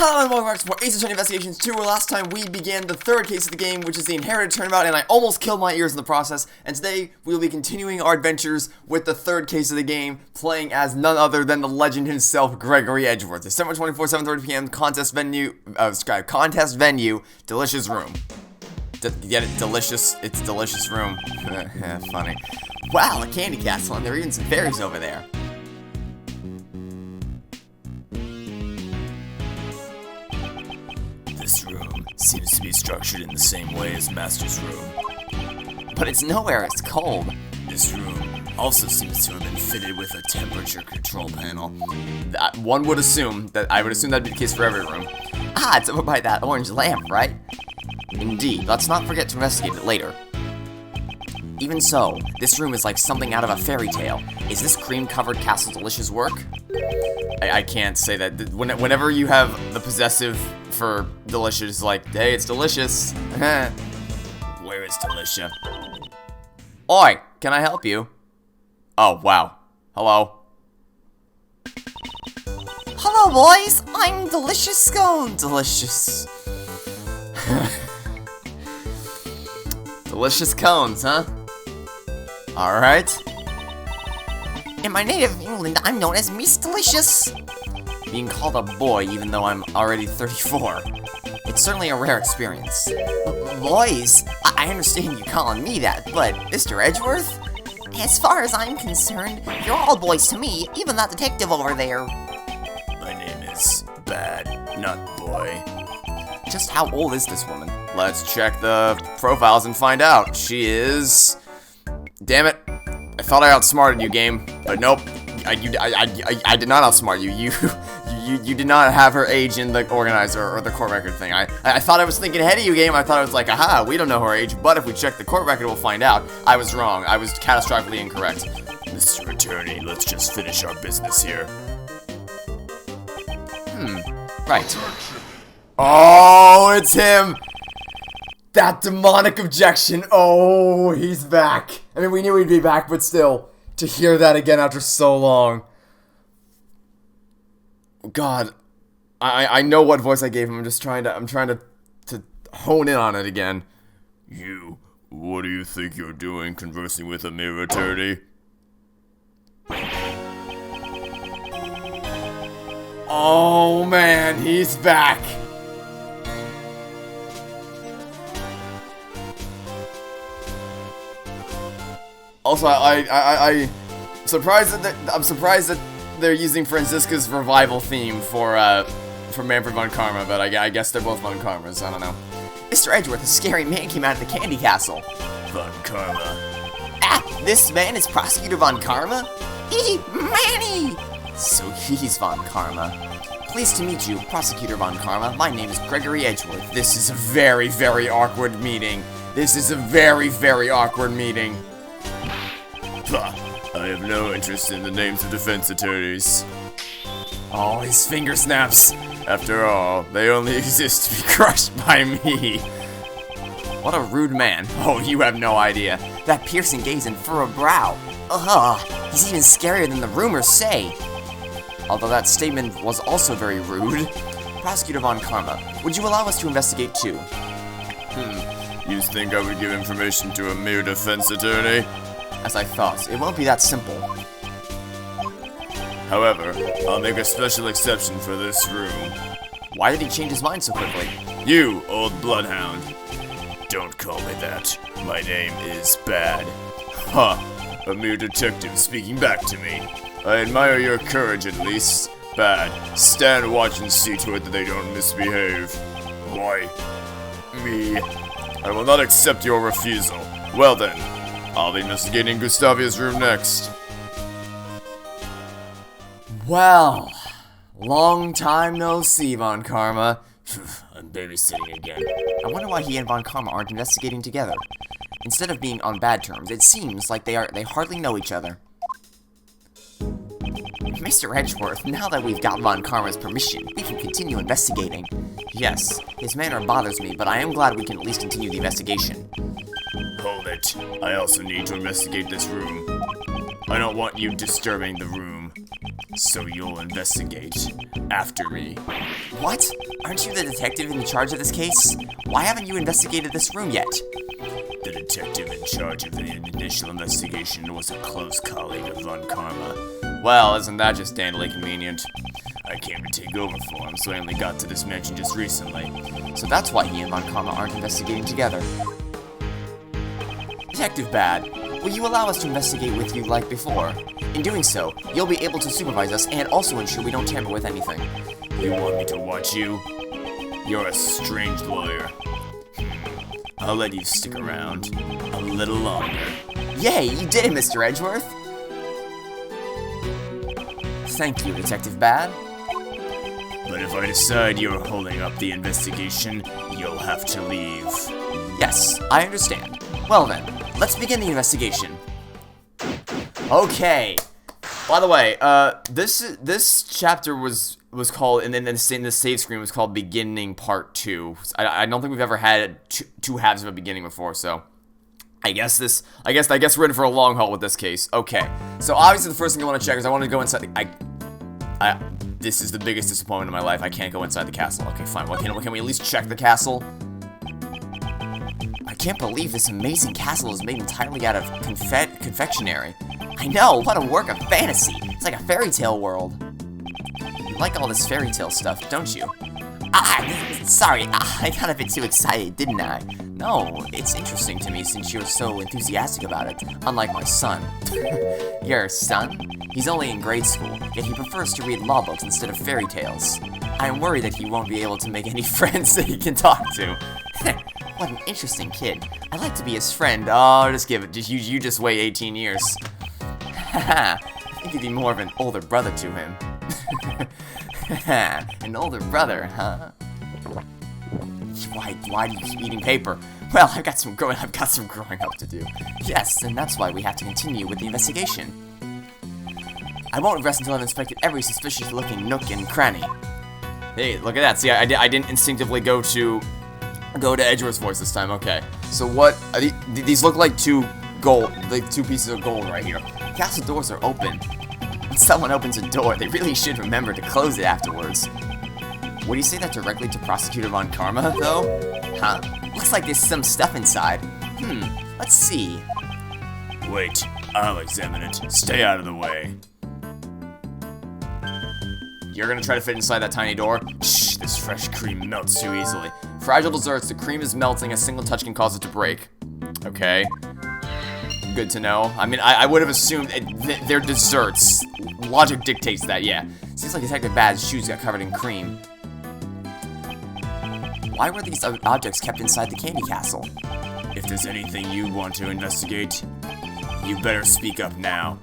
Hello and welcome back to more Ace Attorney Investigations 2, where last time we began the third case of the game, which is the Inherited Turnabout, and I almost killed my ears in the process. And today, we will be continuing our adventures with the third case of the game, playing as none other than the legend himself, Gregory Edgeworth. December 24, 7:30 p.m. Contest venue, Delicious Room. Get it? Delicious. It's Delicious Room. Funny. Wow, a candy castle, and there are even some fairies over there. This room seems to be structured in the same way as Master's room. But it's nowhere, it's cold. This room also seems to have been fitted with a temperature control panel. One would assume that, I would assume that'd be the case for every room. Ah, it's over by that orange lamp, right? Indeed, let's not forget to investigate it later. Even so, this room is like something out of a fairy tale. Is this cream-covered castle delicious work? I can't say that. Whenever you have the possessive for delicious, like, hey, it's delicious. Where is Delicia? Oi, can I help you? Oh, wow. Hello. Hello, boys. I'm Delicious Scone. Delicious. Delicious cones, huh? Alright. In my native England, I'm known as Miss Delicious. Being called a boy even though I'm already 34. It's certainly a rare experience. Boys? I understand you calling me that, but Mr. Edgeworth? As far as I'm concerned, you're all boys to me, even that detective over there. My name is Bad, not Boy. Just how old is this woman? Let's check the profiles and find out. She is... Damn it. I thought I outsmarted you, game, but nope. I did not outsmart you. You did not have her age in the organizer or the court record thing. I thought I was thinking ahead of you, game. I thought I was like, aha, we don't know her age, but if we check the court record, we'll find out. I was wrong. I was catastrophically incorrect. Mr. Attorney, let's just finish our business here. Right. Oh, it's him! That demonic objection. Oh, he's back. I mean, we knew he'd be back, but still, to hear that again after so long. God, I know what voice I gave him. I'm trying to hone in on it again. You, what do you think you're doing conversing with a mere attorney? Oh man, he's back. Also, I'm surprised that they're using Franziska's revival theme for Manfred von Karma, but I guess they're both von Karmas. I don't know. Mr. Edgeworth, a scary man came out of the candy castle. Von Karma. Ah, this man is Prosecutor von Karma? Manny! So he's von Karma. Pleased to meet you, Prosecutor von Karma. My name is Gregory Edgeworth. This is a very, very awkward meeting. This is a very, very awkward meeting. I have no interest in the names of defense attorneys. Oh, his finger snaps. After all, they only exist to be crushed by me. What a rude man. Oh, you have no idea. That piercing gaze and furrowed brow. Ugh, he's even scarier than the rumors say. Although that statement was also very rude. Prosecutor von Karma, would you allow us to investigate too? You think I would give information to a mere defense attorney? As I thought, it won't be that simple. However, I'll make a special exception for this room. Why did he change his mind so quickly? You, old bloodhound. Don't call me that. My name is Bad. Ha! A mere detective speaking back to me. I admire your courage at least. Bad. Stand watch and see to it that they don't misbehave. Why? Me. I will not accept your refusal. Well then, I'll be investigating Gustavia's room next. Well, long time no see, Von Karma. I'm babysitting again. I wonder why he and Von Karma aren't investigating together. Instead of being on bad terms, it seems like they hardly know each other. Mr. Edgeworth, now that we've got Von Karma's permission, we can continue investigating. Yes, his manner bothers me, but I am glad we can at least continue the investigation. Hold it. I also need to investigate this room. I don't want you disturbing the room. So you'll investigate after me. What? Aren't you the detective in charge of this case? Why haven't you investigated this room yet? The detective in charge of the initial investigation was a close colleague of Von Karma. Well, isn't that just dandily convenient? I came to take over for him, so I only got to this mansion just recently. So that's why he and Von Karma aren't investigating together. Detective Bad, will you allow us to investigate with you like before? In doing so, you'll be able to supervise us and also ensure we don't tamper with anything. You want me to watch you? You're a strange lawyer. I'll let you stick around a little longer. Yay, you did it, Mr. Edgeworth! Thank you, Detective Bad. But if I decide you're holding up the investigation, you'll have to leave. Yes, I understand. Well then, let's begin the investigation. Okay. By the way, this chapter was called, and then the save screen was called Beginning Part 2. I don't think we've ever had two halves of a beginning before, so I guess we're in for a long haul with this case. Okay. So obviously the first thing I want to check is I want to go inside this is the biggest disappointment of my life. I can't go inside the castle. Okay, fine. Well, can we at least check the castle? I can't believe this amazing castle is made entirely out of confectionery. I know, what a work of fantasy. It's like a fairy tale world. You like all this fairy tale stuff, don't you? Sorry, I got a bit too excited, didn't I? No, it's interesting to me since you're so enthusiastic about it, unlike my son. Your son? He's only in grade school, yet he prefers to read law books instead of fairy tales. I am worried that he won't be able to make any friends that he can talk to. What an interesting kid. I'd like to be his friend. Oh, just give it. You just wait 18 years. Haha, I think you'd be more of an older brother to him. An older brother, huh? Why do you keep eating paper? Well, I've got some growing up to do. Yes, and that's why we have to continue with the investigation. I won't rest until I've inspected every suspicious-looking nook and cranny. Hey, look at that. See, I didn't instinctively go to Edgeworth's voice this time. Okay. So what? These look like two pieces of gold right here. Castle doors are open. When someone opens a door, they really should remember to close it afterwards. Would you say that directly to Prosecutor Von Karma, though? Huh? Looks like there's some stuff inside. Let's see. Wait, I'll examine it. Stay out of the way. You're gonna try to fit inside that tiny door? Shh, this fresh cream melts too easily. Fragile desserts, the cream is melting, a single touch can cause it to break. Okay. Good to know. I mean, I would have assumed they're desserts. Logic dictates that, yeah. Seems like Detective Bad's shoes got covered in cream. Why were these objects kept inside the candy castle? If there's anything you want to investigate, you better speak up now.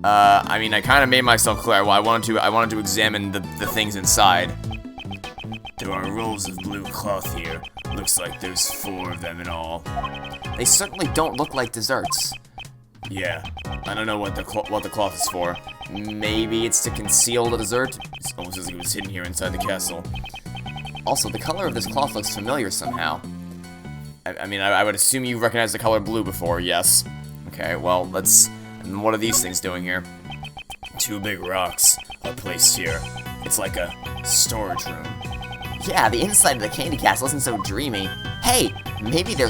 I mean, I kind of made myself clear. Well, I wanted to examine the things inside. There are rolls of blue cloth here. Looks like there's 4 of them in all. They certainly don't look like desserts. Yeah. I don't know what the cloth is for. Maybe it's to conceal the dessert? It's almost as if it was hidden here inside the castle. Also, the color of this cloth looks familiar somehow. I mean, I would assume you recognize the color blue before, yes. Okay, well, let's... And what are these things doing here? 2 big rocks are placed here. It's like a storage room. Yeah, the inside of the candy castle isn't so dreamy. Hey, maybe they're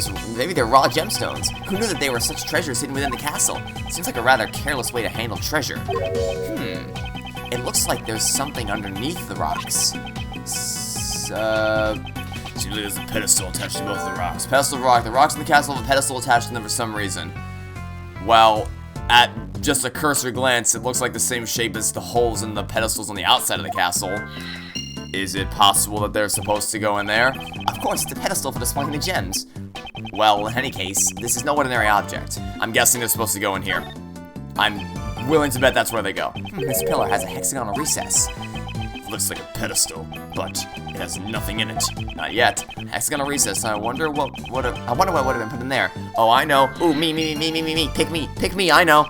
raw gemstones. Who knew that there were such treasures hidden within the castle? Seems like a rather careless way to handle treasure. It looks like there's something underneath the rocks. Usually there's a pedestal attached to both the rocks. Pedestal rock. The rocks in the castle have a pedestal attached to them for some reason. Well, at just a cursory glance, it looks like the same shape as the holes in the pedestals on the outside of the castle. Is it possible that they're supposed to go in there? Of course, it's a pedestal for displaying the gems. Well, in any case, this is no ordinary object. I'm guessing they're supposed to go in here. I'm willing to bet that's where they go. This pillar has a hexagonal recess. Looks like a pedestal, but it has nothing in it. Not yet. Hexagonal recess. I wonder what would have been put in there. Oh, I know. Ooh, me. Pick me. I know.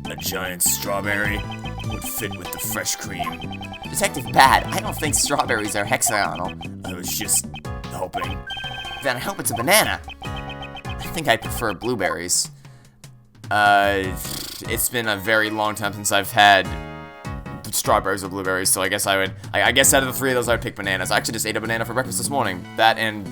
A giant strawberry would fit with the fresh cream. Detective Bad, I don't think strawberries are hexagonal. I was just hoping. Then I hope it's a banana. I think I prefer blueberries. It's been a very long time since I've had strawberries or blueberries, so I guess I would, I guess out of the three of those I would pick bananas. I actually just ate a banana for breakfast this morning. That and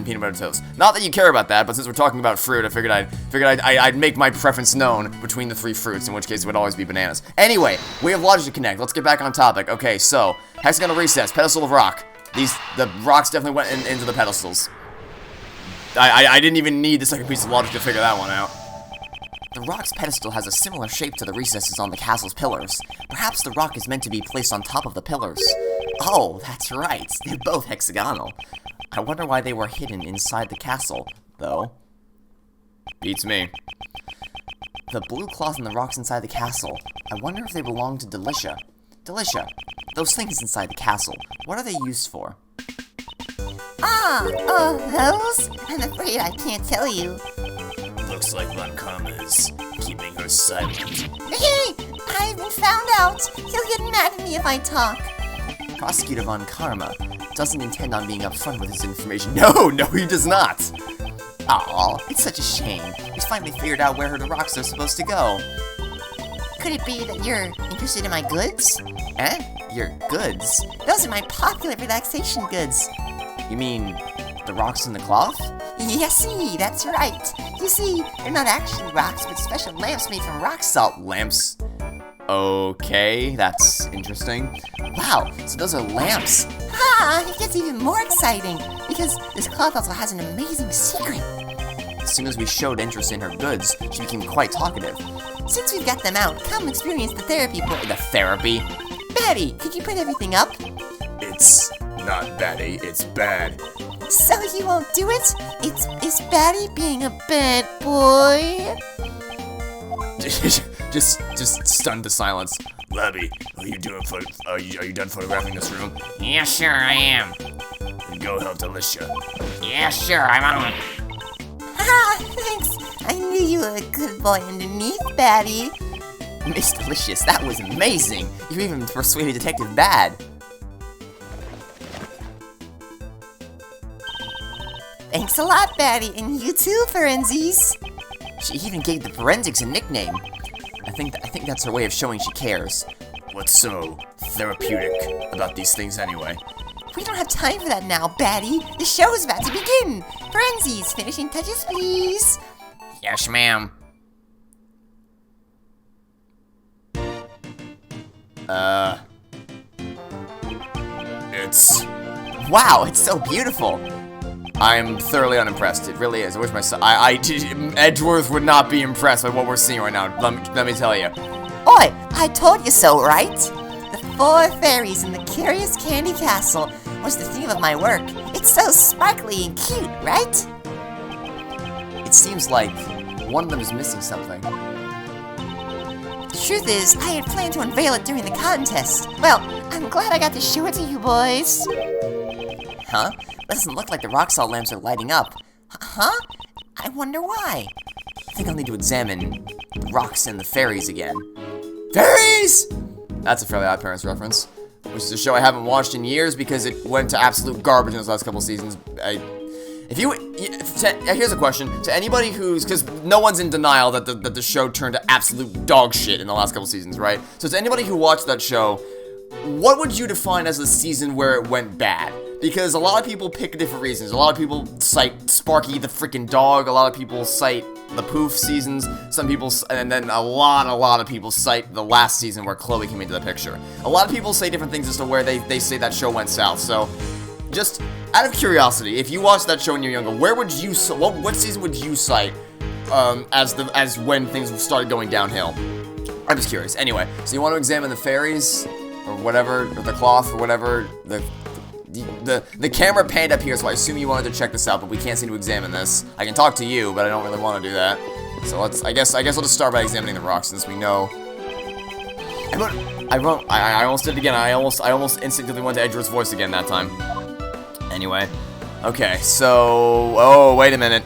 peanut butter toast. Not that you care about that, but since we're talking about fruit, I figured I'd make my preference known between the three fruits, in which case it would always be bananas. Anyway, we have logic to connect. Let's get back on topic. Okay, so, hexagonal recess, pedestal of rock. The rocks definitely went into the pedestals. I didn't even need the second piece of logic to figure that one out. The rock's pedestal has a similar shape to the recesses on the castle's pillars. Perhaps the rock is meant to be placed on top of the pillars. Oh, that's right. They're both hexagonal. I wonder why they were hidden inside the castle, though. Beats me. The blue cloth and the rocks inside the castle. I wonder if they belong to Delicia. Delicia, those things inside the castle, what are they used for? Those? I'm afraid I can't tell you. Looks like Von Karma is keeping her silent. Hey! I've been found out! He'll get mad at me if I talk. Prosecutor Von Karma doesn't intend on being upfront with his information. No, he does not! Aw, it's such a shame. He's finally figured out where the rocks are supposed to go. Could it be that you're interested in my goods? Eh? Your goods? Those are my popular relaxation goods. You mean the rocks in the cloth? Yes, that's right. You see, they're not actually rocks, but special lamps made from rock salt. Lamps? Okay, that's interesting. Wow, so those are lamps. It gets even more exciting, because this cloth also has an amazing secret. As soon as we showed interest in her goods, she became quite talkative. Since we've got them out, come experience the therapy book. The therapy? Betty, could you put everything up? It's not Batty, it's bad. So you won't do it? Is Batty being a bad boy? just stunned to silence. Labby, are you done photographing this room? Yeah, sure, I am. Then go help Delicia. Yeah, sure, I'm on it. Thanks. I knew you were a good boy underneath, Batty. Miss Delicious, that was amazing. You even persuaded Detective Bad. Thanks a lot, Batty, and you too, Forensies. She even gave the forensics a nickname. I think that's her way of showing she cares. What's so therapeutic about these things anyway? We don't have time for that now, Batty. The show is about to begin. Forensies, finishing touches, please. Yes, ma'am. Wow, it's so beautiful. I'm thoroughly unimpressed. It really is. I wish my son. Edgeworth would not be impressed by what we're seeing right now. Let me tell you. Oi, I told you so, right? The 4 fairies in the Curious Candy Castle was the theme of my work. It's so sparkly and cute, right? It seems like one of them is missing something. The truth is, I had planned to unveil it during the contest. Well, I'm glad I got to show it to you boys. Huh? Doesn't look like the rock salt lamps are lighting up. Huh? I wonder why. I think I'll need to examine the rocks and the fairies again. Fairies! That's a Fairly Odd Parents reference, which is a show I haven't watched in years because it went to absolute garbage in those last couple seasons. Here's a question to anybody because no one's in denial that the show turned to absolute dog shit in the last couple seasons, right? So to anybody who watched that show, what would you define as a season where it went bad? Because a lot of people pick different reasons. A lot of people cite Sparky the freaking dog. A lot of people cite the Poof seasons. Some people, and then a lot of people cite the last season where Chloe came into the picture. A lot of people say different things as to where they say that show went south. So, just out of curiosity, if you watched that show when you were younger, where would you what season would you cite as when things started going downhill? I'm just curious. Anyway, so you want to examine the fairies or whatever, or the cloth or whatever. The camera panned up here, so I assume you wanted to check this out, but we can't seem to examine this. I can talk to you, but I don't really want to do that. So I guess I'll just start by examining the rocks since we know. I almost did it again. I almost instinctively went to Edgeworth's voice again that time. Anyway, okay. So, oh wait a minute.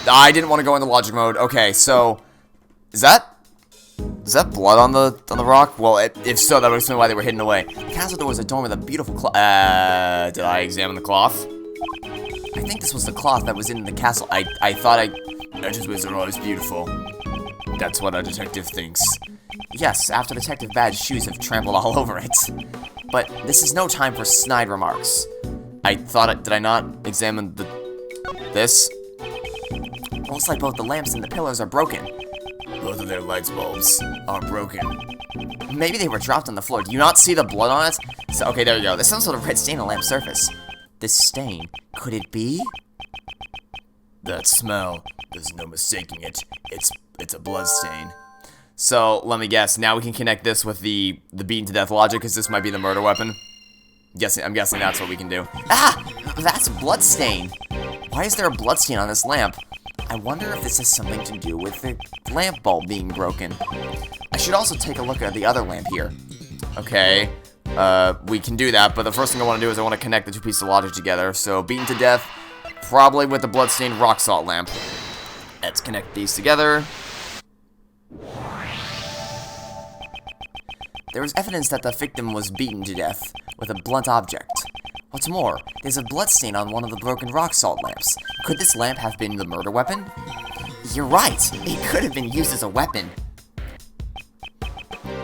I didn't want to go into logic mode. Okay, so is that blood on the rock? Well, if so, that would explain why they were hidden away. The castle door was adorned with a beautiful cloth. Did I examine the cloth? I think this was the cloth that was in the castle. Edgeworths are always beautiful. That's what a detective thinks. Yes, after Detective Bad's shoes have trampled all over it. But this is no time for snide remarks. Did I not examine this? Looks like both the lamps and the pillars are broken. Both of their light bulbs are broken. Maybe they were dropped on the floor. Do you not see the blood on it? So, okay, there you go. There's some sort of red stain on the lamp surface. This stain, could it be? That smell, there's no mistaking it. It's a blood stain. So, let me guess. Now we can connect this with the beaten to death logic, because this might be the murder weapon. I'm guessing that's what we can do. Ah! That's a blood stain. Why is there a blood stain on this lamp? I wonder if this has something to do with the lamp bulb being broken. I should also take a look at the other lamp here. Okay, we can do that, but the first thing I want to do is I want to connect the two pieces of logic together. So, beaten to death, probably with the bloodstained rock salt lamp. Let's connect these together. There is evidence that the victim was beaten to death with a blunt object. What's more, there's a bloodstain on one of the broken rock salt lamps. Could this lamp have been the murder weapon? You're right, it could have been used as a weapon.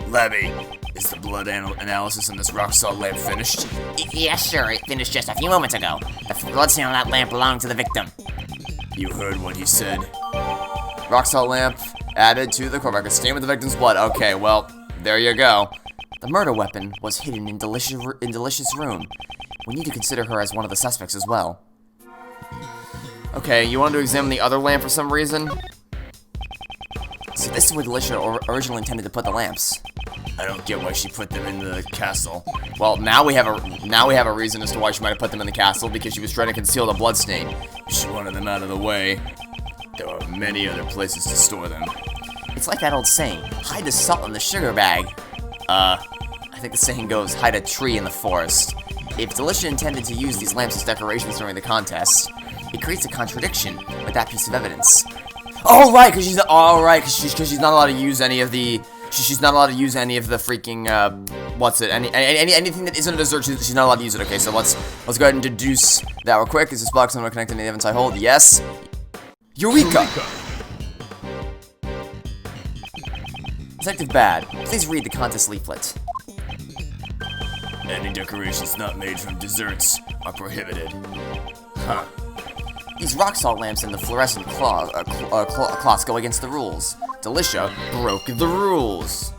Labby, is the blood analysis on this rock salt lamp finished? Yes, sir. It finished just a few moments ago. The bloodstain on that lamp belonged to the victim. You heard what he said. Rock salt lamp added to the core record, stained with the victim's blood. Okay, well, there you go. The murder weapon was hidden in Delicious' room. We need to consider her as one of the suspects as well. Okay, you wanted to examine the other lamp for some reason? So this is where Delicia originally intended to put the lamps. I don't get why she put them in the castle. Well, now we have a reason as to why she might have put them in the castle, because she was trying to conceal the bloodstain. She wanted them out of the way. There are many other places to store them. It's like that old saying, hide the salt in the sugar bag. I think the saying goes, hide a tree in the forest. If Delicia intended to use these lamps as decorations during the contest, it creates a contradiction with that piece of evidence. Oh right, because she's not allowed to use any of the. She's not allowed to use any of the freaking anything that isn't a dessert. She's not allowed to use it. Okay, so let's go ahead and deduce that real quick. Is this box I'm connected to the evidence I hold? Yes. Eureka! Detective Bad, please read the contest leaflet. Any decorations not made from desserts are prohibited. Huh. These rock salt lamps and the fluorescent cloths go against the rules. Delicia broke the rules.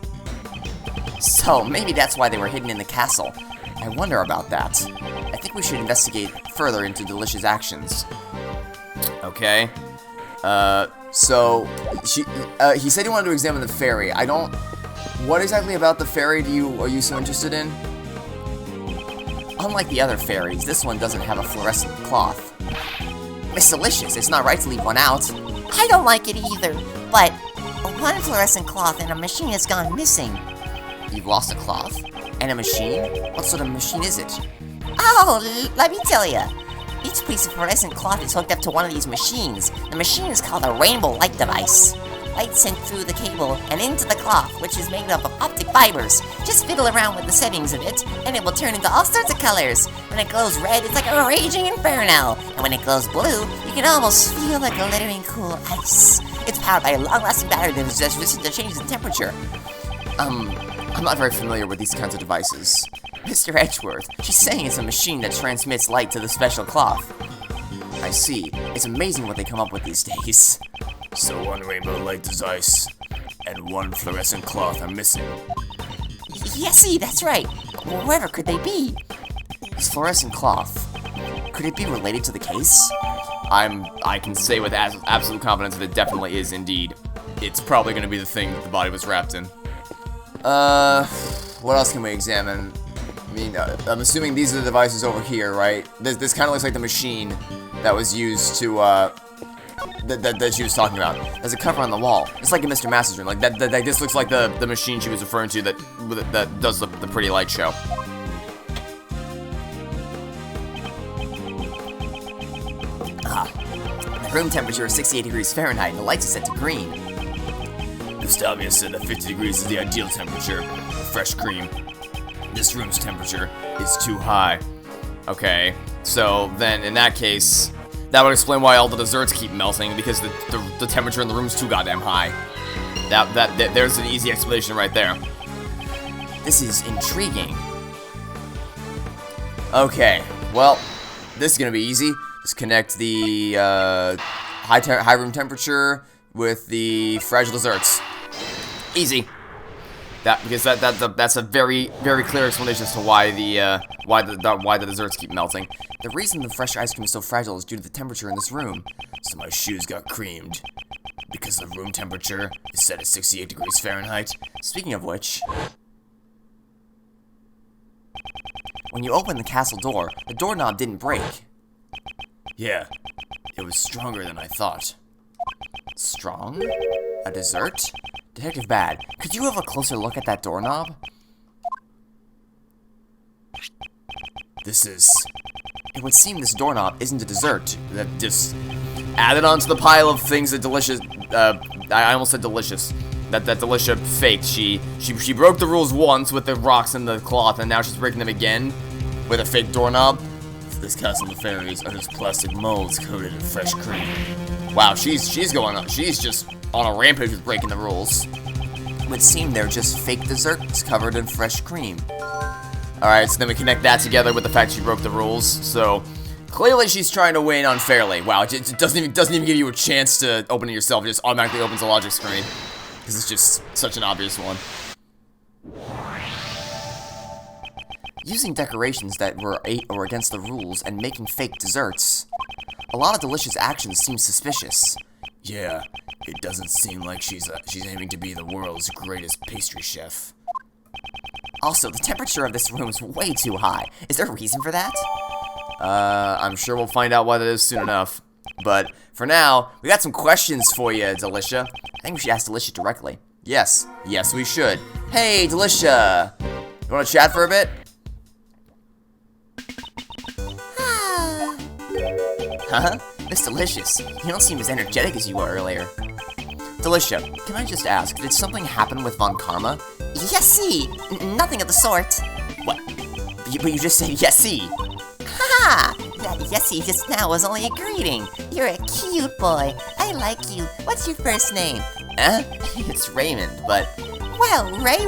So, maybe that's why they were hidden in the castle. I wonder about that. I think we should investigate further into Delicia's actions. Okay. So, he said he wanted to examine the ferry. What exactly about the ferry are you so interested in? Unlike the other ferries, this one doesn't have a fluorescent cloth. Miss Delicious, it's not right to leave one out. I don't like it either, but one fluorescent cloth and a machine has gone missing. You've lost a cloth? And a machine? What sort of machine is it? Oh, let me tell you. Each piece of fluorescent cloth is hooked up to one of these machines. The machine is called a rainbow light device. Light sent through the cable and into the cloth, which is made up of optic fibers. Just fiddle around with the settings of it, and it will turn into all sorts of colors. When it glows red, it's like a raging inferno. And when it glows blue, you can almost feel like glittering cool ice. It's powered by a long-lasting battery that is just resistant to changes in temperature. I'm not very familiar with these kinds of devices. Mr. Edgeworth, she's saying it's a machine that transmits light to the special cloth. I see. It's amazing what they come up with these days. So one rainbow light device and one fluorescent cloth are missing. Yes, see, that's right. Wherever could they be? This fluorescent cloth, could it be related to the case? I can say with absolute confidence that it definitely is indeed. It's probably going to be the thing that the body was wrapped in. What else can we examine? I mean, I'm assuming these are the devices over here, right? This kind of looks like the machine that was used to, that she was talking about. There's a cover on the wall. It's like in Mr. Master's room. Like, this looks like the machine she was referring to that does the pretty light show. The room temperature is 68 degrees Fahrenheit and the lights are set to green. Gustavia said that 50 degrees is the ideal temperature for fresh cream. This room's temperature is too high. Okay, so then in that case, that would explain why all the desserts keep melting, because the temperature in the room's too goddamn high. There's an easy explanation right there. This is intriguing. Okay, well, this is gonna be easy. Just connect the high room temperature with the fragile desserts. Easy. Because that's a very clear explanation as to why the desserts keep melting. The reason the fresh ice cream is so fragile is due to the temperature in this room. So my shoes got creamed. Because the room temperature is set at 68 degrees Fahrenheit. Speaking of which, when you open the castle door, the doorknob didn't break. Yeah, it was stronger than I thought. Strong? A dessert? Detective Bad, could you have a closer look at that doorknob? It would seem this doorknob isn't a dessert. That just added onto the pile of things that Delicious, I almost said Delicious. That Delicia faked. She broke the rules once with the rocks and the cloth, and now she's breaking them again with a fake doorknob. This castle of fairies are just plastic molds coated in fresh cream. Wow, she's going on. She's just on a rampage with breaking the rules. It would seem they're just fake desserts covered in fresh cream. Alright, so then we connect that together with the fact she broke the rules. So clearly she's trying to win unfairly. Wow, it doesn't even give you a chance to open it yourself. It just automatically opens the logic screen. Because it's just such an obvious one. Using decorations that were against the rules and making fake desserts. A lot of Delicious actions seem suspicious. Yeah, it doesn't seem like she's aiming to be the world's greatest pastry chef. Also, the temperature of this room is way too high. Is there a reason for that? I'm sure we'll find out what it is soon enough. But for now, we got some questions for you, Delicia. I think we should ask Delicia directly. Yes, we should. Hey, Delicia! You wanna chat for a bit? Huh? Miss Delicious, you don't seem as energetic as you were earlier. Delicia, can I just ask, did something happen with Von Karma? Yesy! Nothing of the sort. What? But you just said yesy! Ha! That yesy just now was only a greeting. You're a cute boy. I like you. What's your first name? It's Raymond, but... Well, Ray.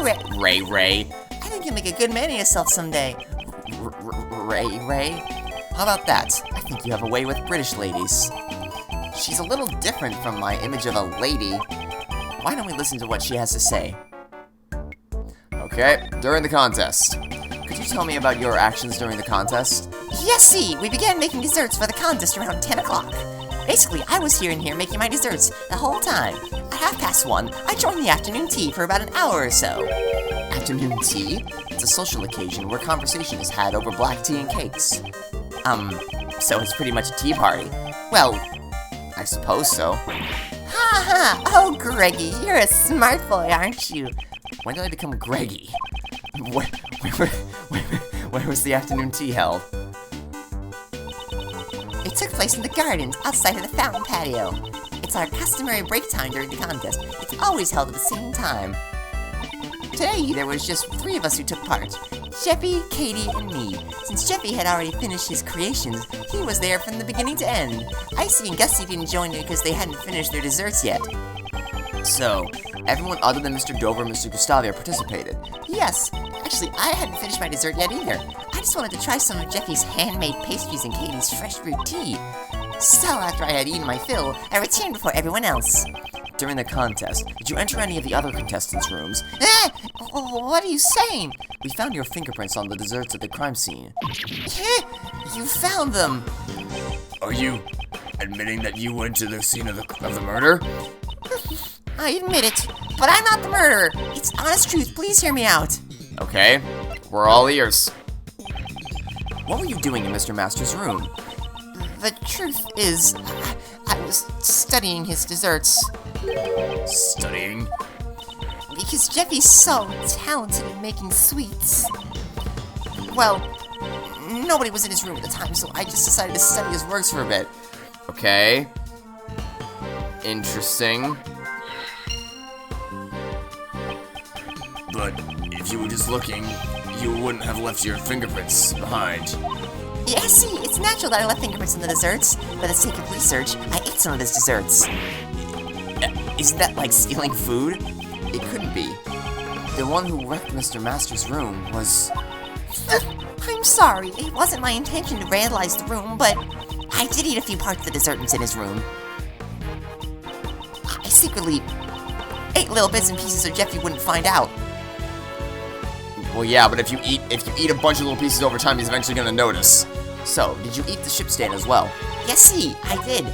Ray? I think you'll make a good man of yourself someday. Ray? How about that? I think you have a way with British ladies. She's a little different from my image of a lady. Why don't we listen to what she has to say? Okay, during the contest. Could you tell me about your actions during the contest? Yesy! We began making desserts for the contest around 10 o'clock. Basically, I was here making my desserts the whole time. At 1:30, I joined the afternoon tea for about an hour or so. Afternoon tea? It's a social occasion where conversation is had over black tea and cakes. So it's pretty much a tea party. Well, I suppose so. Ha! Oh, Greggy, you're a smart boy, aren't you? When did I become Greggy? Where was the afternoon tea held? It took place in the gardens outside of the fountain patio. It's our customary break time during the contest. It's always held at the same time. Today, there was just 3 of us who took part. Jeffy, Katie, and me. Since Jeffy had already finished his creations, he was there from the beginning to end. Icy and Gussie didn't join in because they hadn't finished their desserts yet. So, everyone other than Mr. Dover and Mr. Gustavia participated? Yes. Actually, I hadn't finished my dessert yet either. I just wanted to try some of Jeffy's handmade pastries and Katie's fresh brewed tea. So, after I had eaten my fill, I returned before everyone else. During the contest, did you enter any of the other contestants' rooms? What are you saying? We found your fingerprints on the desserts at the crime scene. You found them! Are you admitting that you went to the scene of the murder? I admit it, but I'm not the murderer. It's honest truth. Please hear me out. Okay, we're all ears. What were you doing in Mr. Master's room? The truth is, I was studying his desserts. Studying? Because Jeffy's so talented in making sweets. Well, nobody was in his room at the time, so I just decided to study his works for a bit. Okay. Interesting. But if you were just looking, you wouldn't have left your fingerprints behind. Yeah, see, it's natural that I left fingerprints in the desserts. For the sake of research, I ate some of his desserts. Isn't that like stealing food? It couldn't be. The one who wrecked Mr. Master's room was... I'm sorry. It wasn't my intention to vandalize the room, but I did eat a few parts of the desserts in his room. I secretly ate little bits and pieces so Jeffy wouldn't find out. Well, yeah, but if you eat a bunch of little pieces over time, he's eventually gonna notice. So, did you eat the ship stand as well? Yes, see, I did.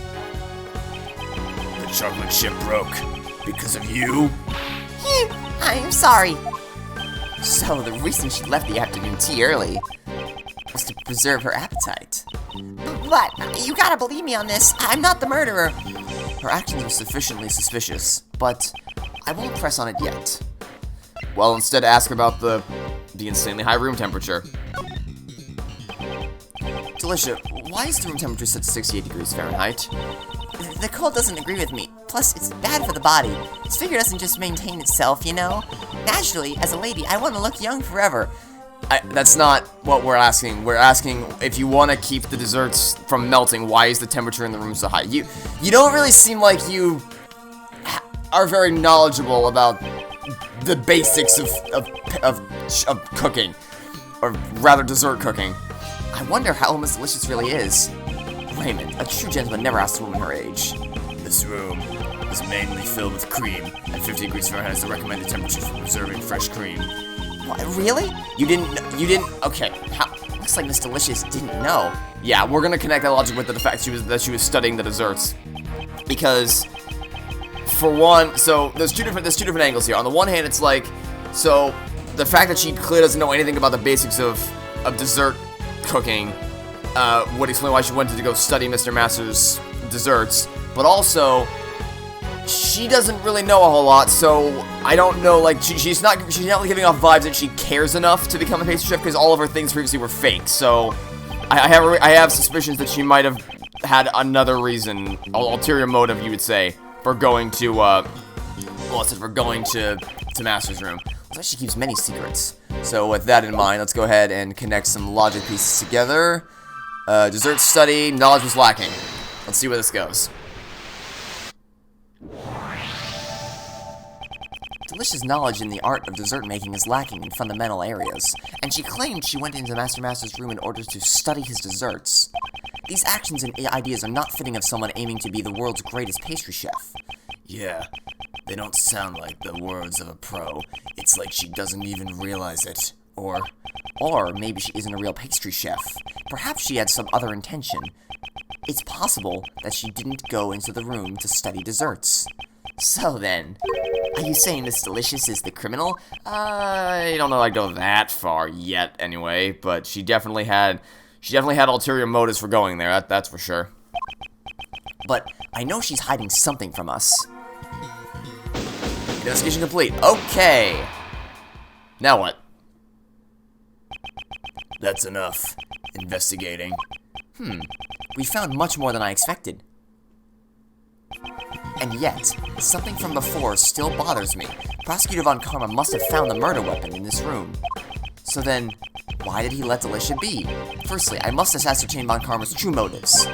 The chocolate chip broke because of you. I'm sorry. So, the reason she left the afternoon tea early was to preserve her appetite. But you gotta believe me on this. I'm not the murderer. Her actions were sufficiently suspicious, but I won't press on it yet. Well, instead ask her about the insanely high room temperature. Delicia, why is the room temperature set to 68 degrees Fahrenheit? The cold doesn't agree with me. Plus, it's bad for the body. This figure doesn't just maintain itself, you know? Naturally, as a lady, I want to look young forever. That's not what we're asking. We're asking if you want to keep the desserts from melting, why is the temperature in the room so high? You don't really seem like you are very knowledgeable about the basics of cooking, or rather dessert cooking. I wonder how Miss Delicious really is. Raymond, a true gentleman never asks a woman her age. This room is mainly filled with cream, and 50 degrees Fahrenheit is the recommended temperature for preserving fresh cream. What, really? You didn't, okay, looks like Miss Delicious didn't know. Yeah, we're gonna connect that logic with the fact that she was studying the desserts. Because, for one, so there's two different angles here. On the one hand, it's like, so, the fact that she clearly doesn't know anything about the basics of dessert cooking, would explain why she wanted to go study Mr. Master's desserts, but also, she doesn't really know a whole lot, so I don't know, like, she's not giving off vibes that she cares enough to become a pastry chef, because all of her things previously were fake, so I have suspicions that she might have had another reason, ulterior motive, you would say, for going to, to Master's room. Looks like she keeps many secrets. So with that in mind, let's go ahead and connect some logic pieces together. Dessert study, knowledge was lacking. Let's see where this goes. Delicious knowledge in the art of dessert making is lacking in fundamental areas, and she claimed she went into Master's room in order to study his desserts. These actions and ideas are not fitting of someone aiming to be the world's greatest pastry chef. Yeah, they don't sound like the words of a pro. It's like she doesn't even realize it. Or maybe she isn't a real pastry chef. Perhaps she had some other intention. It's possible that she didn't go into the room to study desserts. So then, are you saying Miss Delicious is the criminal? I don't know I'd go that far yet, anyway, but she definitely had ulterior motives for going there, that's for sure. But I know she's hiding something from us. Investigation complete. Okay. Now what? That's enough. Investigating. We found much more than I expected. And yet, something from before still bothers me. Prosecutor Von Karma must have found the murder weapon in this room. So then, why did he let Delicia be? Firstly, I must ascertain Von Karma's true motives.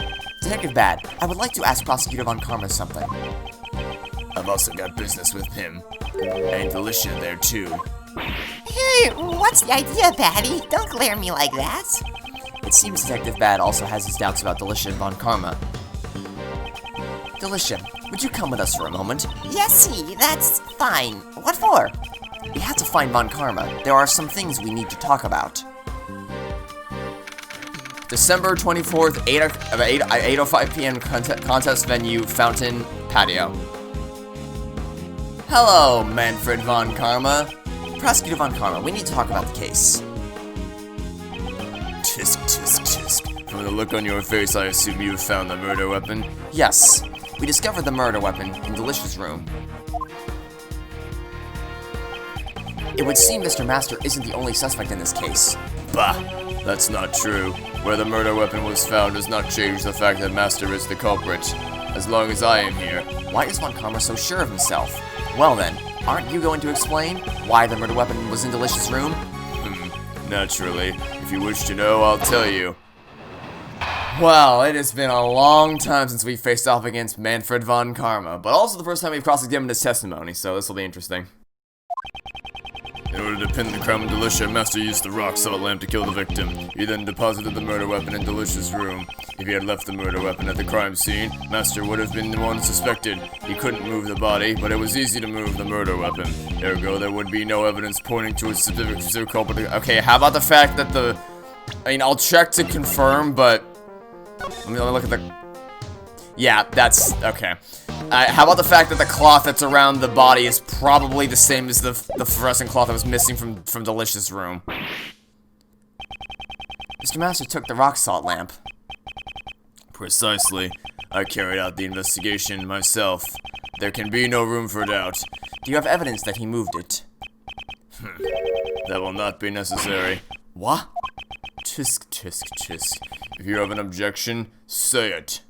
Detective Bad, I would like to ask Prosecutor Von Karma something. I've also got business with him. And Delicia there too. Hey, what's the idea, Patty? Don't glare at me like that. It seems Detective Bad also has his doubts about Delicia and Von Karma. Delicia, would you come with us for a moment? Yes, that's fine. What for? We have to find Von Karma. There are some things we need to talk about. December 24th, 8:05 p.m. contest venue, Fountain Patio. Hello, Manfred Von Karma. Prosecutor Von Karma, we need to talk about the case. Tisk, tisk, tisk. From the look on your face, I assume you have found the murder weapon? Yes, we discovered the murder weapon in Delicia's room. It would seem Mr. Master isn't the only suspect in this case. Bah, that's not true. Where the murder weapon was found does not change the fact that Master is the culprit. As long as I am here. Why is Von Karma so sure of himself? Well then, aren't you going to explain why the murder weapon was in Delicia's room? Naturally. If you wish to know, I'll tell you. Well, it has been a long time since we faced off against Manfred von Karma, but also the first time we've cross-examined his testimony, so this will be interesting. In order to pin the crime on Delicia, Master used the rock salt lamp to kill the victim. He then deposited the murder weapon in Delicia's room. If he had left the murder weapon at the crime scene, Master would have been the one suspected. He couldn't move the body, but it was easy to move the murder weapon. Ergo, there would be no evidence pointing to a specific culprit. Okay, how about the fact that I'll check to confirm, but let me look at the... Yeah, that's... okay. How about the fact that the cloth that's around the body is probably the same as the fluorescent cloth that was missing from Delicia's room? Mr. Master took the rock salt lamp. Precisely. I carried out the investigation myself. There can be no room for doubt. Do you have evidence that he moved it? That will not be necessary. What? Tisk, tisk, tisk. If you have an objection, say it.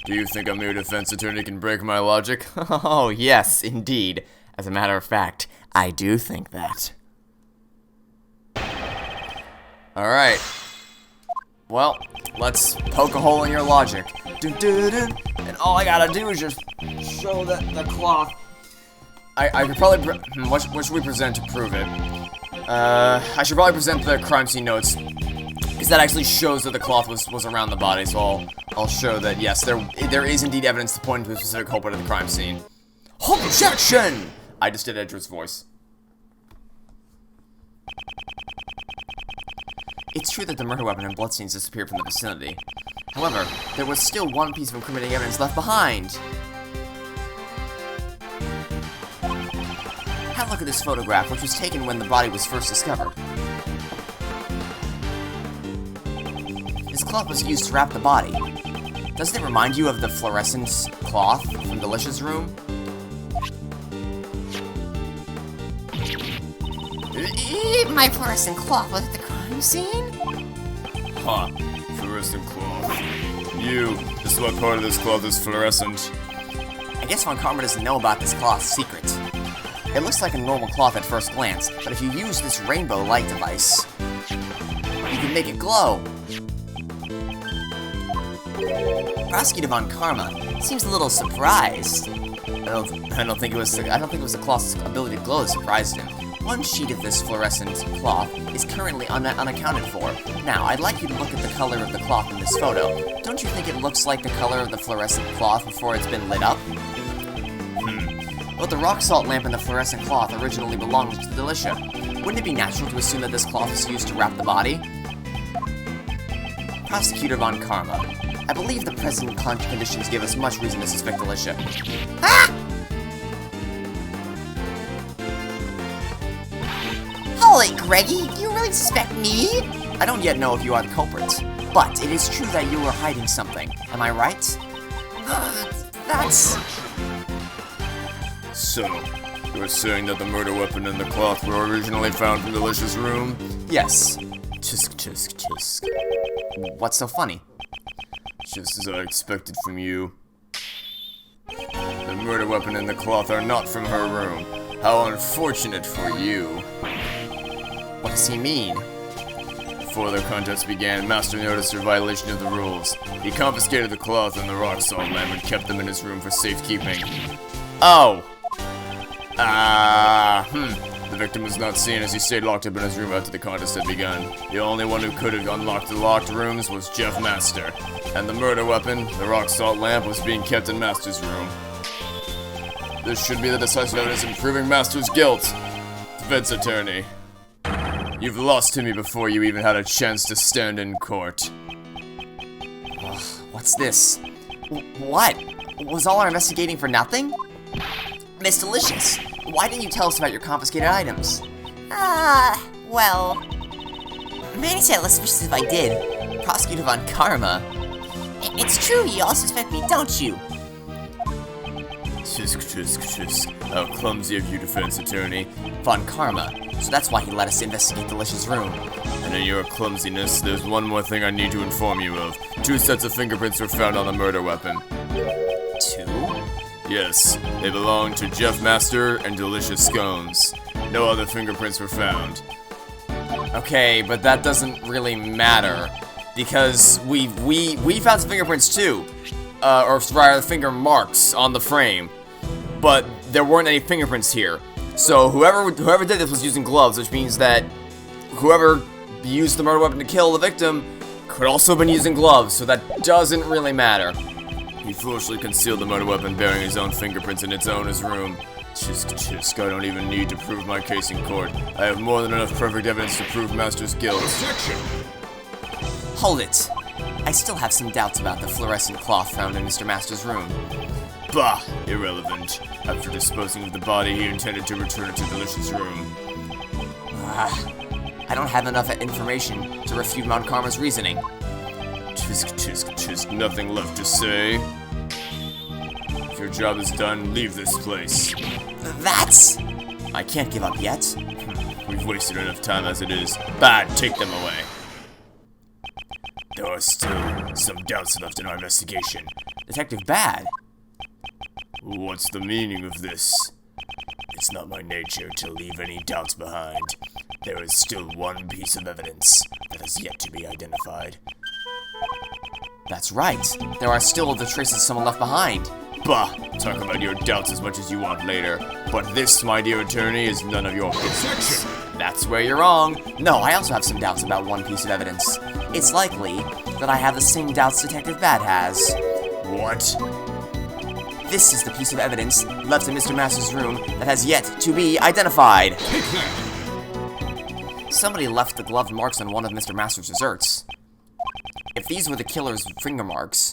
Do you think a mere defense attorney can break my logic? Oh, yes, indeed. As a matter of fact, I do think that. Alright. Well, let's poke a hole in your logic. Dun, dun, dun. And all I gotta do is just show the cloth. I could probably... what should we present to prove it? I should probably present the crime scene notes, because that actually shows that the cloth was around the body, so I'll show that, yes, there is indeed evidence to point to a specific culprit at the crime scene. Objection! I just did Edgeworth's voice. It's true that the murder weapon and bloodstains disappeared from the vicinity. However, there was still one piece of incriminating evidence left behind. Have a look at this photograph, which was taken when the body was first discovered. This cloth was used to wrap the body. Doesn't it remind you of the fluorescent cloth from Delicia's room? My fluorescent cloth was at the crime scene? Huh. Fluorescent cloth. Just what part of this cloth is fluorescent? I guess Von Karma doesn't know about this cloth's secret. It looks like a normal cloth at first glance, but if you use this rainbow light device, you can make it glow. Prosecutor Von Karma seems a little surprised. I don't think it was the cloth's ability to glow that surprised him. One sheet of this fluorescent cloth is currently unaccounted for. Now, I'd like you to look at the color of the cloth in this photo. Don't you think it looks like the color of the fluorescent cloth before it's been lit up? But the rock salt lamp and the fluorescent cloth originally belonged to Delicia. Wouldn't it be natural to assume that this cloth was used to wrap the body? Prosecutor Von Karma, I believe the present conditions give us much reason to suspect Delicia. Ah! Holy Greggy, you really suspect me? I don't yet know if you are the culprit, but it is true that you were hiding something. Am I right? That's... So, you're saying that the murder weapon and the cloth were originally found from Delicia's room? Yes. Tisk, tisk, tisk. What's so funny? Just as I expected from you. The murder weapon and the cloth are not from her room. How unfortunate for you. What does he mean? Before the contest began, Master noticed her violation of the rules. He confiscated the cloth and the rock salt lamp and kept them in his room for safekeeping. Oh! The victim was not seen as he stayed locked up in his room after the contest had begun. The only one who could have unlocked the locked rooms was Jeff Master. And the murder weapon, the rock salt lamp, was being kept in Master's room. This should be the decisive evidence in proving Master's guilt. Defense attorney. You've lost to me before you even had a chance to stand in court. Ugh, what's this? What? Was all our investigating for nothing? Miss Delicious, why didn't you tell us about your confiscated items? Well... Many say less suspicious if I did. Prosecutor Von Karma. It's true, you all suspect me, don't you? Tisk, tisk, tisk. How clumsy of you, defense attorney. Von Karma. So that's why he let us investigate Delicia's room. And in your clumsiness, there's one more thing I need to inform you of. 2 sets of fingerprints were found on the murder weapon. 2? Yes, they belong to Jeff Master and Delicious Scones. No other fingerprints were found. Okay, but that doesn't really matter. because we found some fingerprints too, or rather finger marks on the frame, but there weren't any fingerprints here. So whoever did this was using gloves, which means that whoever used the murder weapon to kill the victim could also have been using gloves, so that doesn't really matter. He foolishly concealed the murder weapon bearing his own fingerprints in its owner's room. Tisk, I don't even need to prove my case in court. I have more than enough perfect evidence to prove Master's guilt. Hold it. I still have some doubts about the fluorescent cloth found in Mr. Master's room. Bah! Irrelevant. After disposing of the body, he intended to return it to Delicia's room. I don't have enough information to refute Mount Karma's reasoning. Tisk, nothing left to say. If your job is done, leave this place. That's... I can't give up yet. We've wasted enough time as it is. Bad, take them away. There are still some doubts left in our investigation. Detective Bad? What's the meaning of this? It's not my nature to leave any doubts behind. There is still one piece of evidence that has yet to be identified. That's right. There are still the traces of someone left behind. Bah! Talk about your doubts as much as you want later. But this, my dear attorney, is none of your business. That's where you're wrong. No, I also have some doubts about one piece of evidence. It's likely that I have the same doubts Detective Bad has. What? This is the piece of evidence left in Mr. Master's room that has yet to be identified. Somebody left the gloved marks on one of Mr. Master's desserts. If these were the killer's finger marks,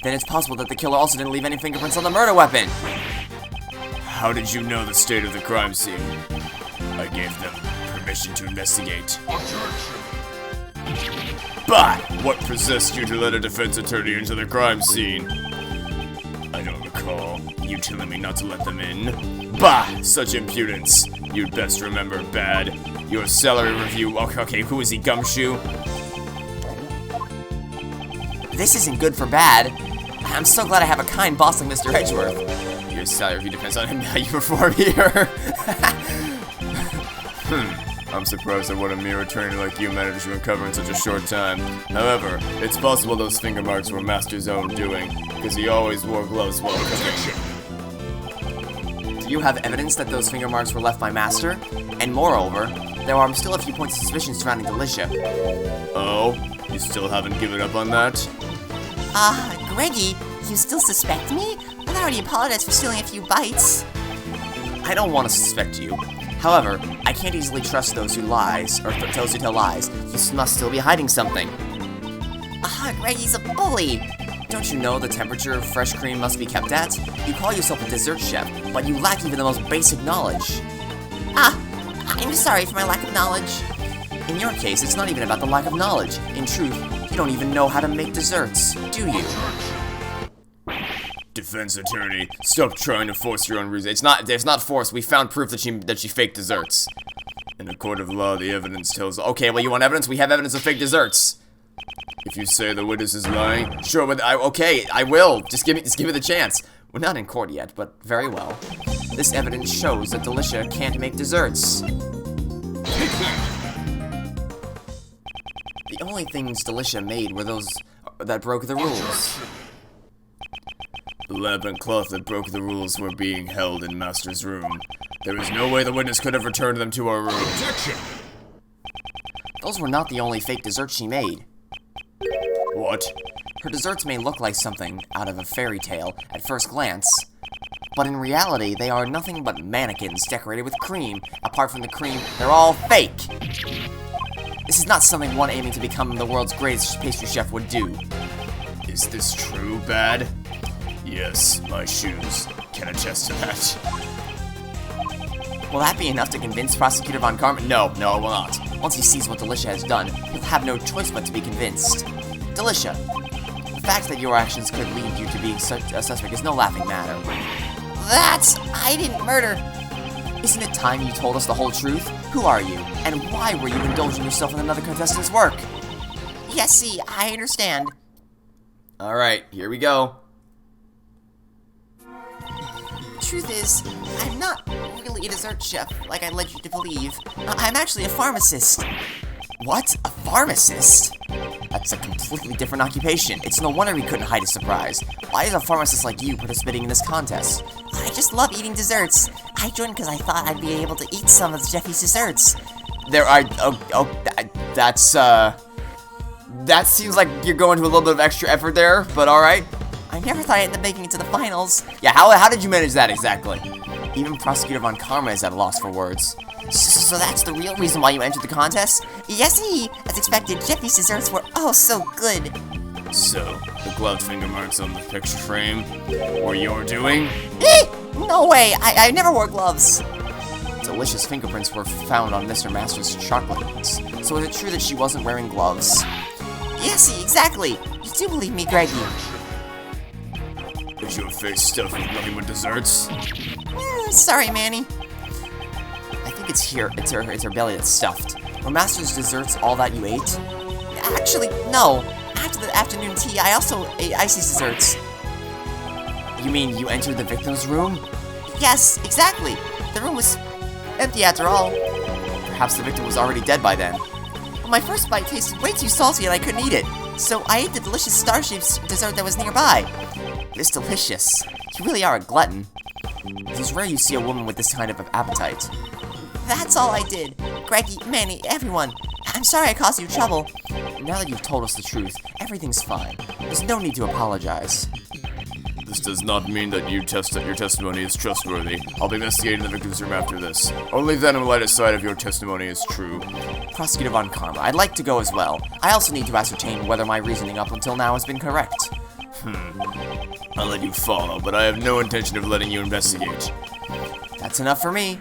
then it's possible that the killer also didn't leave any fingerprints on the murder weapon. How did you know the state of the crime scene? I gave them permission to investigate. But what possessed you to let a defense attorney into the crime scene? I don't recall you telling me not to let them in. Bah! Such impudence. You'd best remember, Bad. Your salary review... Okay, who is he, Gumshoe? This isn't good for Bad. I'm so glad I have a kind boss like Mr. Edgeworth. Your salary review depends on how you perform here. I'm surprised at what a mere attorney like you managed to uncover in such a short time. However, it's possible those finger marks were Master's own doing, because he always wore gloves while cooking. Do you have evidence that those finger marks were left by Master? And moreover, there are still a few points of suspicion surrounding Delicia. Oh? You still haven't given up on that? Greggy, you still suspect me? I already apologized for stealing a few bites. I don't want to suspect you. However, I can't easily trust those who lies, or those who tell lies. You must still be hiding something. Greggy's a bully. Don't you know the temperature of fresh cream must be kept at? You call yourself a dessert chef, but you lack even the most basic knowledge. I'm sorry for my lack of knowledge. In your case, it's not even about the lack of knowledge. In truth, you don't even know how to make desserts, do you? Defense attorney, stop trying to force your own reason. It's not forced. We found proof that she faked desserts. In a court of law, the evidence tells... Okay, well, you want evidence? We have evidence of fake desserts. If you say the witness is lying, sure, but okay, I will. Just give me the chance. We're not in court yet, but very well. This evidence shows that Delicia can't make desserts. The only things Delicia made were those that broke the rules. The lamp and cloth that broke the rules were being held in Master's room. There is no way the witness could have returned them to our room. Objection! Those were not the only fake desserts she made. What? Her desserts may look like something out of a fairy tale at first glance, but in reality, they are nothing but mannequins decorated with cream. Apart from the cream, they're all fake. This is not something one aiming to become the world's greatest pastry chef would do. Is this true, Bad? Yes, my shoes can attest to that. Will that be enough to convince Prosecutor Von Karma? No, it will not. Once he sees what Delicia has done, he'll have no choice but to be convinced. Delicia, the fact that your actions could lead you to being a suspect is no laughing matter. I didn't murder. Isn't it time you told us the whole truth? Who are you? And why were you indulging yourself in another contestant's work? Yes, see, I understand. Alright, here we go. Truth is, I'm not really a dessert chef like I led you to believe. I'm actually a pharmacist. What? A pharmacist? That's a completely different occupation. It's no wonder he couldn't hide his surprise. Why is a pharmacist like you participating in this contest? I just love eating desserts. I joined because I thought I'd be able to eat some of Jeffy's desserts. That seems like you're going to a little bit of extra effort there, but alright. I never thought I'd end up making it to the finals. Yeah, how did you manage that exactly? Even Prosecutor Von Karma is at a loss for words. So that's the real reason why you entered the contest? Yes-y! As expected, Jeffy's desserts were oh so good. So, the gloved finger marks on the picture frame were your doing? No way! I never wore gloves. Delicious fingerprints were found on Mr. Master's chocolates. So is it true that she wasn't wearing gloves? Yes-y, exactly! You do believe me, Greggy. Is your face stuffed with nothing but desserts? Sorry, Manny. I think it's here. It's her belly that's stuffed. Were Master's desserts all that you ate? Actually, no. After the afternoon tea, I also ate Icy's desserts. You mean you entered the victim's room? Yes, exactly. The room was empty after all. Perhaps the victim was already dead by then. But my first bite tasted way too salty and I couldn't eat it. So I ate the delicious star-shaped dessert that was nearby. It's delicious. You really are a glutton. It is rare you see a woman with this kind of appetite. That's all I did. Greggy, Manny, everyone. I'm sorry I caused you trouble. Now that you've told us the truth, everything's fine. There's no need to apologize. This does not mean that your testimony is trustworthy. I'll be investigating the victim's room after this. Only then will I decide if your testimony is true. Prosecutor Von Karma, I'd like to go as well. I also need to ascertain whether my reasoning up until now has been correct. I'll let you follow, but I have no intention of letting you investigate. That's enough for me.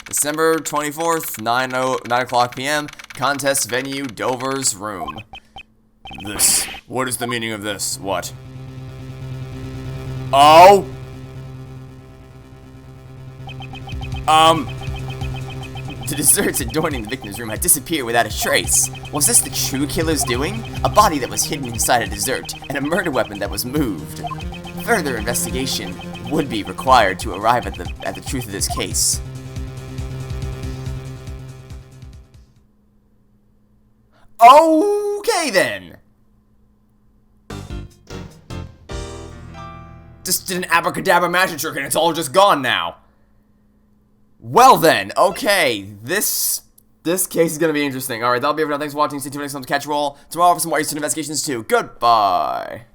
December 24th, 9 o'clock p.m. Contest venue, Dover's room. This. What is the meaning of this? What? Oh! The desserts adorning the victim's room had disappeared without a trace. Was this the true killer's doing? A body that was hidden inside a dessert, and a murder weapon that was moved. Further investigation would be required to arrive at the truth of this case. Okay then! Just did an abracadabra magic trick and it's all just gone now. Well then, okay, this case is gonna be interesting. Alright, that'll be everything. Thanks for watching. Stay tuned next time to Catch Roll. Tomorrow for some more Eastern Investigations too. Goodbye!